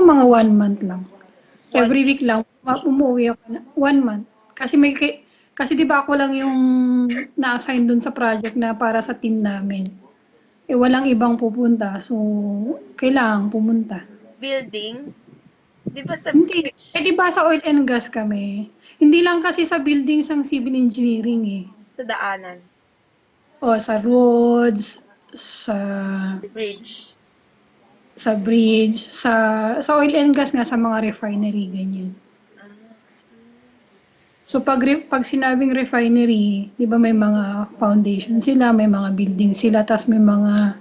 mga 1 month lang. One Every week lang, umuwi ako na 1 month. Kasi di ba ako lang yung na-assign dun sa project na para sa team namin. Walang ibang pupunta. So, kailangan pumunta. buildings. Di ba sa Hindi. beach? Di ba sa oil and gas kami? Hindi lang kasi sa buildings ang civil engineering eh. Sa daanan. O sa roads, sa Bridge. sa bridge, sa oil and gas nga, sa mga refinery, ganyan. Ah. So pag sinabing refinery, 'di ba may mga foundation sila, may mga building sila, tas may mga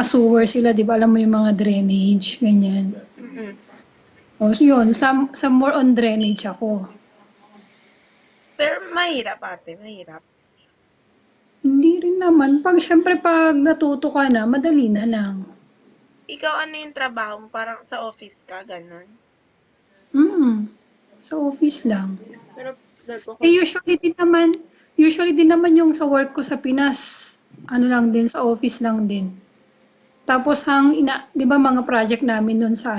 sewer sila, 'di ba? Alam mo yung mga drainage, ganyan. Mm-mm. O so yun, sa more on drainage ako. Pero mahirap ate, mahirap. Hindi rin naman. Syempre pag natuto ka na, madali na lang. Ikaw ano yung trabaho mo? Parang sa office ka, ganun? Sa office lang. Pero Usually din naman yung sa work ko sa Pinas, ano lang din, sa office lang din. Tapos 'di ba mga project namin doon sa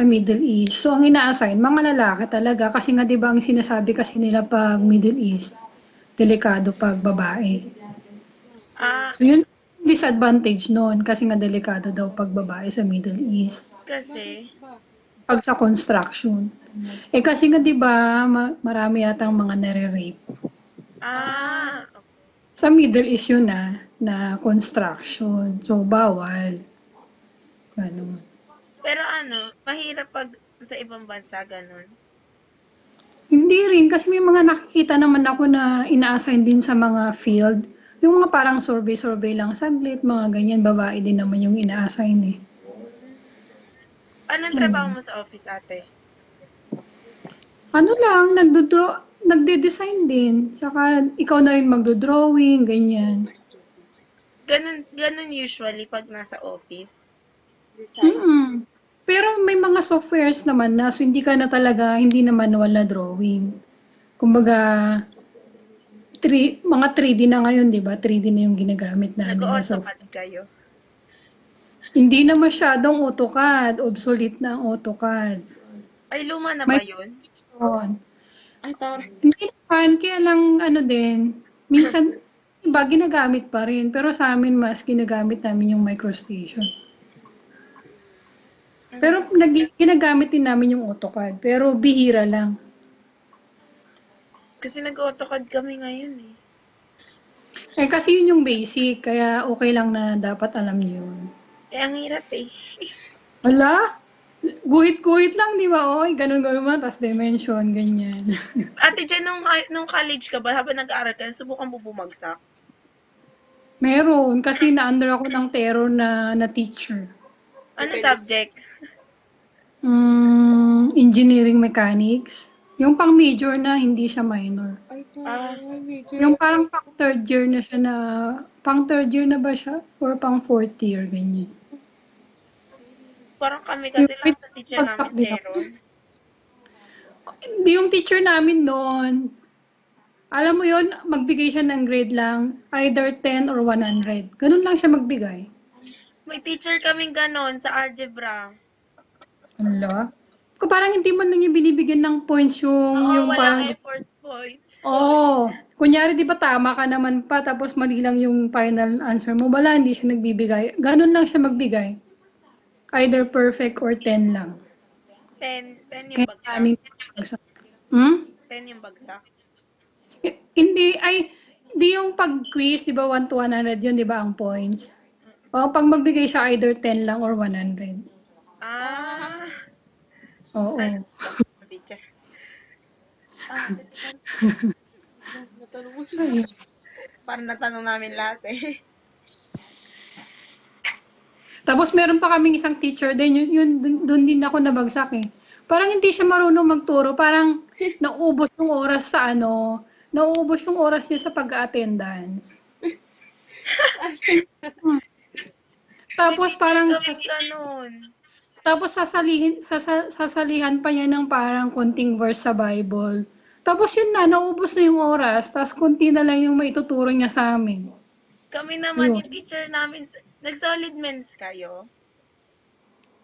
Middle East. So ang ina-assign mga lalaki talaga kasi nga 'di ba ang sinasabi kasi nila pag Middle East, delikado pag babae. Ah, So yun disadvantage noon kasi nga delikado daw pag babae sa Middle East. kasi, Pag sa construction. Kasi nga 'di ba marami yatang mga nare-rape. ah, Sa Middle East yun na construction. So bawal. Ganun. pero ano, mahirap pag sa ibang bansa, ganun. Hindi rin, kasi may mga nakikita naman ako na ina-assign din sa mga field. Yung mga parang survey-survey lang saglit, mga ganyan, babae din naman yung ina-assign eh. Anong trabaho Ganun. mo sa office, ate? Ano lang, nagde-design din. Saka ikaw na rin magdo-drawing, ganyan. Ganun usually pag nasa office. Mm. Pero may mga softwares naman na so hindi na manual na drawing. Kumbaga, mga 3D na ngayon, 'di ba? 3D na yung ginagamit namin na Nag-AutoCAD software. kayo. Hindi na masyadong AutoCAD, obsolete na ang AutoCAD. Ay, luma na ba May yun? Python. Ay, tar. Hindi naman, kaya lang ano din, minsan iba ginagamit pa rin, pero sa amin mas ginagamit namin yung MicroStation. Pero ginagamit din namin yung AutoCAD, pero bihira lang. Kasi nag-AutoCAD kami ngayon eh. Kasi yun yung basic, kaya okay lang na dapat alam niyo yun. Eh, ang hirap eh. Wala, guhit-guhit lang, di ba? Oy, ganun-ganun man, tas dimension, ganyan. Ate, dyan nung college ka ba, habang nag-aaral ka, subukan mo bumagsak? Meron, kasi na-under ako ng terror na teacher. Ano subject? Engineering mechanics. Yung pang major na, hindi siya minor. Ah, Yung parang pang third year na ba siya? Or pang fourth year, ganyan. parang kami Yung kasi may lahat ng teacher bagsak namin din ako. meron. Yung teacher namin noon, alam mo yon magbigay siya ng grade lang, either 10 or 100. Ganun lang siya magbigay. May teacher kaming ganon sa algebra. Ala. Kung parang hindi man lang yung binibigyan ng points Oo, yung walang parang, effort points. kunyari di ba tama ka naman pa, tapos mali lang yung final answer mo, wala, hindi siya nagbibigay. Ganun lang siya magbigay. Either perfect or 10 lang. 10 yung Kaya bagsak. aming bagsak. Hmm? 10 yung bagsak. Hindi yung pag-quiz, di ba 1 to 100 yun, di ba ang points? O, pag magbigay siya either 10 lang or 100. Ah, Oo. teacher. Ayun. Parang natanong namin lahat eh. Tapos meron pa kaming isang teacher din, doon din ako nabagsak eh. Parang hindi siya marunong magturo, parang nauubos yung oras niya sa pag-attendance. May Tapos teacher parang kaming ganon. tapos sasalihan pa niya ng parang konting verse sa Bible. Tapos yun na, naubos na yung oras, tapos konti na lang yung maituturo niya sa amin. Kami naman, Yun. yung teacher namin, nag-solid mens kayo.